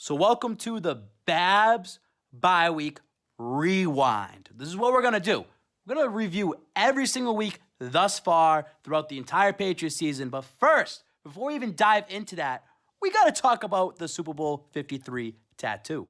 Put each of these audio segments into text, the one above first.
So welcome to the Babz Bye Week Rewind. This is what we're going to do. We're going to review every single week thus far throughout the entire Patriots season. But first, before we even dive into that, we got to talk about the Super Bowl 53 tattoo.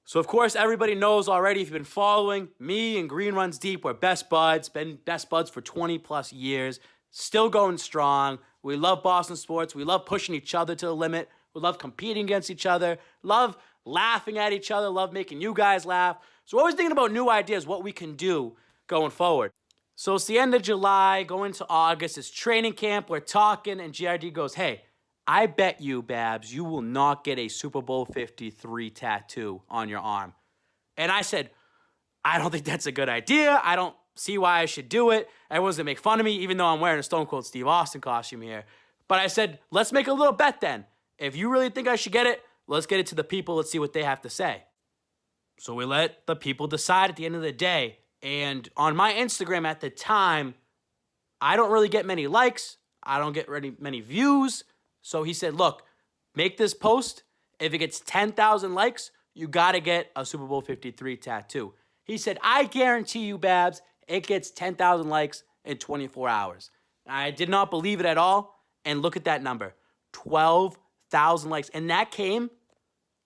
So, of course, everybody knows already, if you've been following, me and Green Runs Deep, we're best buds, been best buds for 20 plus years, still going strong. We love Boston sports. We love pushing each other to the limit. We love competing against each other, love laughing at each other, love making you guys laugh. So we're always thinking about new ideas, what we can do going forward. So it's the end of July, going to August, it's training camp, we're talking, and GRD goes, hey, I bet you, Babz, you will not get a Super Bowl 53 tattoo on your arm. And I said, I don't think that's a good idea. I don't see why I should do it. Everyone's going to make fun of me, even though I'm wearing a Stone Cold Steve Austin costume here. But I said, let's make a little bet then. If you really think I should get it, let's get it to the people. Let's see what they have to say. So we let the people decide at the end of the day. And on my Instagram at the time, I don't really get many likes. I don't get many views. So he said, look, make this post. If it gets 10,000 likes, you got to get a Super Bowl 53 tattoo. He said, I guarantee you, Babz, it gets 10,000 likes in 24 hours. I did not believe it at all. And look at that number, 12,000 likes. And that came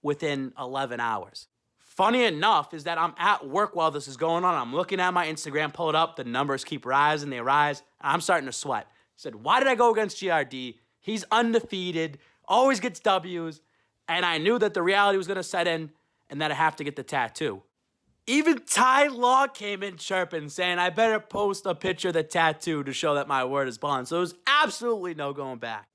within 11 hours. Funny enough is that I'm at work while this is going on. I'm looking at my Instagram, pull it up. The numbers keep rising. They rise. I'm starting to sweat. I said, why did I go against GRD? He's undefeated, always gets W's. And I knew that the reality was going to set in and that I have to get the tattoo. Even Ty Law came in chirping, saying I better post a picture of the tattoo to show that my word is bond. So there was absolutely no going back.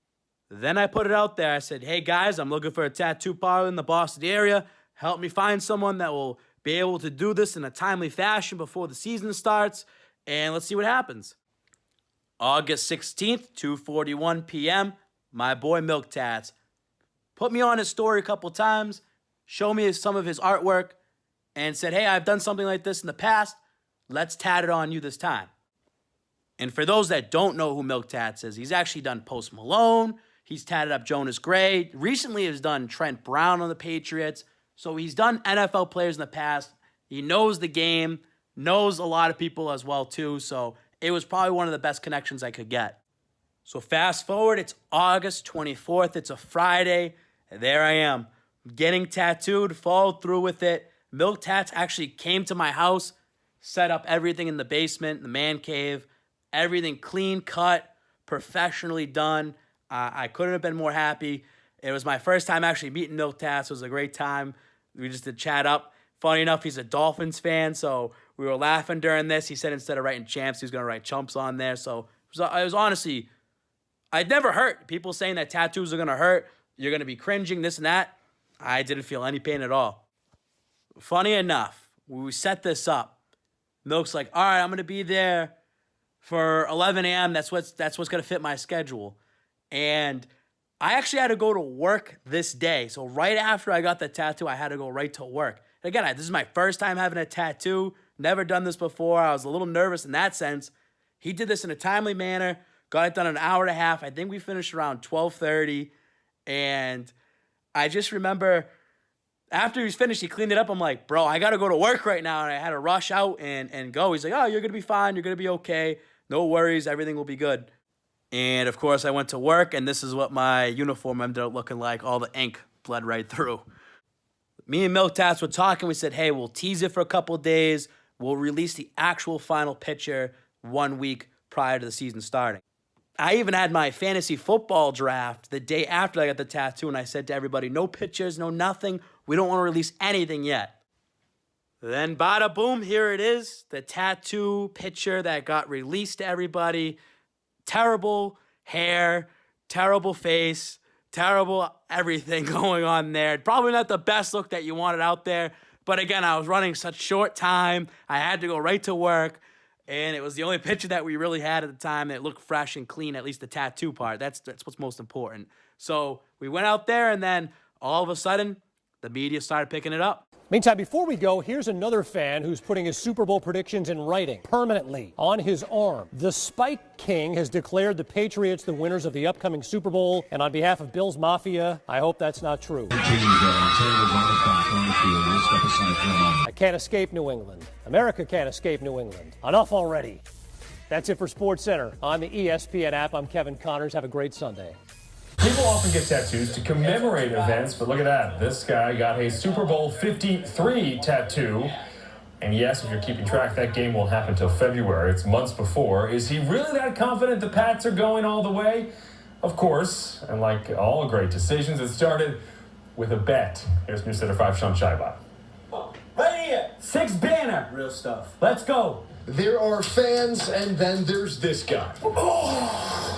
Then I put it out there. I said, hey, guys, I'm looking for a tattoo parlor in the Boston area. Help me find someone that will be able to do this in a timely fashion before the season starts, and let's see what happens. August 16th, 2:41 p.m., my boy Milk Tats put me on his story a couple times, showed me some of his artwork, and said, hey, I've done something like this in the past. Let's tat it on you this time. And for those that don't know who Milk Tats is, he's actually done Post Malone. He's tatted up Jonas Gray. Recently, he's done Trent Brown on the Patriots. So he's done NFL players in the past. He knows the game, knows a lot of people as well, too. So it was probably one of the best connections I could get. So fast forward, it's August 24th. It's a Friday. And there I am, getting tattooed, followed through with it. Milk Tats actually came to my house, set up everything in the basement, the man cave, everything clean cut, professionally done. I couldn't have been more happy. It was my first time actually meeting Milk Tats. It was a great time. We just did chat up. Funny enough, he's a Dolphins fan, so we were laughing during this. He said instead of writing champs, he was going to write chumps on there. So it was honestly, I'd never hurt. People saying that tattoos are going to hurt, you're going to be cringing, this and that. I didn't feel any pain at all. Funny enough, when we set this up, Milk's like, all right, I'm going to be there for 11 a.m. That's what's going to fit my schedule. And I actually had to go to work this day. So right after I got the tattoo, I had to go right to work. Again, this is my first time having a tattoo. Never done this before. I was a little nervous in that sense. He did this in a timely manner. Got it done in an hour and a half. I think we finished around 12:30. And I just remember after he was finished, he cleaned it up. I'm like, bro, I got to go to work right now. And I had to rush out and go. He's like, oh, you're going to be fine. You're going to be okay. No worries. Everything will be good. And, of course, I went to work, and this is what my uniform ended up looking like. All the ink bled right through. Me and Milk Tats were talking. We said, hey, we'll tease it for a couple of days. We'll release the actual final picture 1 week prior to the season starting. I even had my fantasy football draft the day after I got the tattoo, and I said to everybody, no pictures, no nothing. We don't want to release anything yet. Then, bada boom, here it is, the tattoo picture that got released to everybody. Terrible hair, terrible face, terrible everything going on there. Probably not the best look that you wanted out there. But again, I was running such short time. I had to go right to work. And it was the only picture that we really had at the time that looked fresh and clean, at least the tattoo part. That's what's most important. So we went out there, and then all of a sudden, the media started picking it up. Meantime, before we go, here's another fan who's putting his Super Bowl predictions in writing permanently on his arm. The Spike King has declared the Patriots the winners of the upcoming Super Bowl, and on behalf of Bills Mafia, I hope that's not true. I can't escape New England. America can't escape New England. Enough already. That's it for SportsCenter. On the ESPN app, I'm Kevin Connors. Have a great Sunday. People often get tattoos to commemorate events, but look at that. This guy got a Super Bowl 53 tattoo. And yes, if you're keeping track, that game won't happen until February. It's months before. Is he really that confident the Pats are going all the way? Of course, and like all great decisions, it started with a bet. Here's News Center 5, Sean Scheibach. Right here, 6 banner. Real stuff. Let's go. There are fans, and then there's this guy.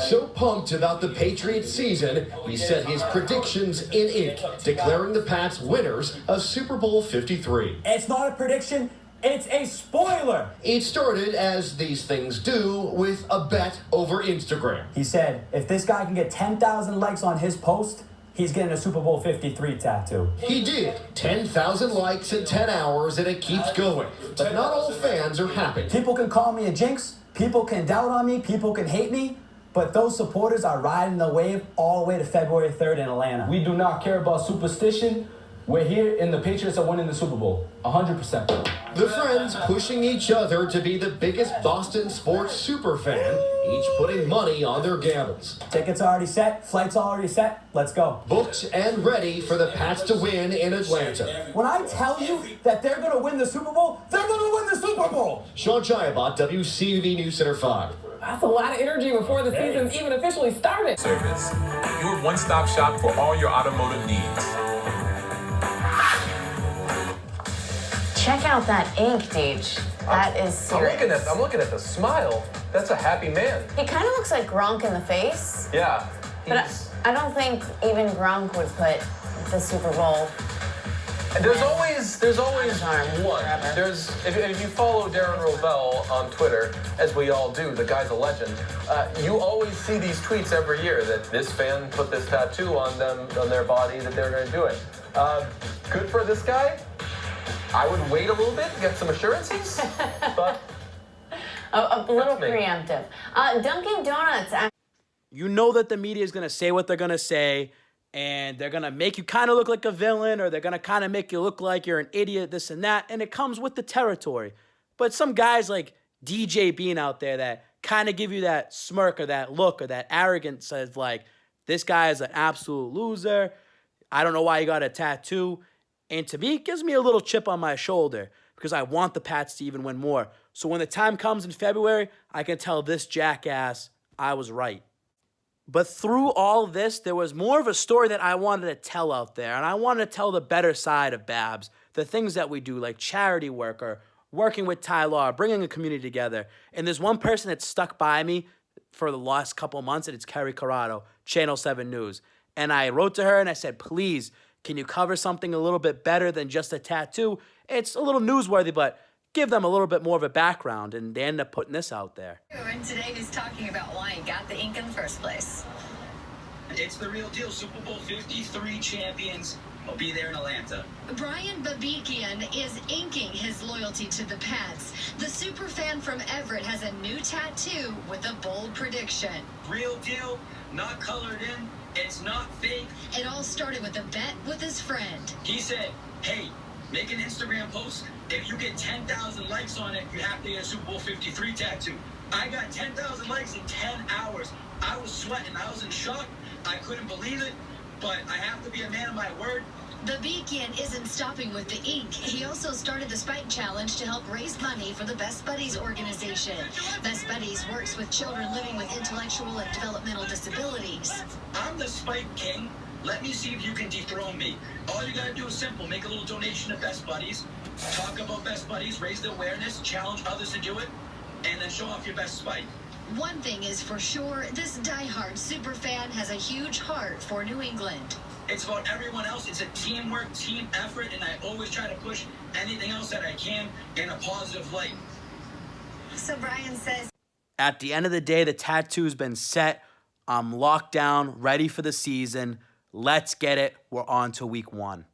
So pumped about the Patriots season, he set his predictions in ink, declaring the Pats winners of Super Bowl 53. It's not a prediction, it's a spoiler. It started, as these things do, with a bet over Instagram. He said, if this guy can get 10,000 likes on his post, he's getting a Super Bowl 53 tattoo. He did. 10,000 likes in 10 hours, and it keeps going. But not all fans are happy. People can call me a jinx, people can doubt on me, people can hate me, but those supporters are riding the wave all the way to February 3rd in Atlanta. We do not care about superstition. We're here, and the Patriots are winning the Super Bowl. 100%. The friends pushing each other to be the biggest Boston sports superfan, each putting money on their gambles. Tickets already set, flights already set, let's go. Booked and ready for the Pats to win in Atlanta. When I tell you that they're going to win the Super Bowl, they're going to win the Super Bowl. Sean Scheibach, WCTV News Center 5. That's a lot of energy before the season's even officially started. Service, your one-stop shop for all your automotive needs. Check out that ink, Deej. That is serious. I'm looking at the smile. That's a happy man. He kind of looks like Gronk in the face. Yeah. But I don't think even Gronk would put the Super Bowl. There's always one. Forever. If you follow Darren Rovell on Twitter, as we all do, the guy's a legend. You always see these tweets every year that this fan put this tattoo on their body, that they're going to do it. Good for this guy. I would wait a little bit, get some assurances, but A little preemptive. Dunkin' Donuts. You know that the media is going to say what they're going to say, and they're going to make you kind of look like a villain, or they're going to kind of make you look like you're an idiot, this and that, and it comes with the territory. But some guys like DJ Bean out there that kind of give you that smirk or that look or that arrogance of like, this guy is an absolute loser. I don't know why he got a tattoo. And to me, it gives me a little chip on my shoulder because I want the Pats to even win more. So when the time comes in February, I can tell this jackass I was right. But through all this, there was more of a story that I wanted to tell out there. And I wanted to tell the better side of Babz, the things that we do, like charity work or working with Ty Law, bringing a community together. And there's one person that stuck by me for the last couple months, and it's Carrie Corrado, Channel 7 News. And I wrote to her and I said, please, can you cover something a little bit better than just a tattoo? It's a little newsworthy, but give them a little bit more of a background, and they end up putting this out there. And today he's talking about why he got the ink in the first place. It's the real deal. Super Bowl 53 champions will be there in Atlanta. Brian Babikian is inking his loyalty to the Pats. The superfan from Everett has a new tattoo with a bold prediction. Real deal, not colored in. It's not fake. It all started with a bet with his friend. He said, hey, make an Instagram post. If you get 10,000 likes on it, you have to get a Super Bowl 53 tattoo. I got 10,000 likes in 10 hours. I was sweating. I was in shock. I couldn't believe it, but I have to be a man of my word. Babikian isn't stopping with the ink. He also started the Spike Challenge to help raise money for the Best Buddies organization. Best Buddies works with children living with intellectual and developmental disabilities. I'm the Spike King. Let me see if you can dethrone me. All you gotta do is simple. Make a little donation to Best Buddies. Talk about Best Buddies, raise the awareness, challenge others to do it, and then show off your best Spike. One thing is for sure, this diehard superfan has a huge heart for New England. It's about everyone else. It's a teamwork, team effort, and I always try to push anything else that I can in a positive light. So Brian says, at the end of the day, the tattoo's been set. I'm locked down, ready for the season. Let's get it. We're on to week 1.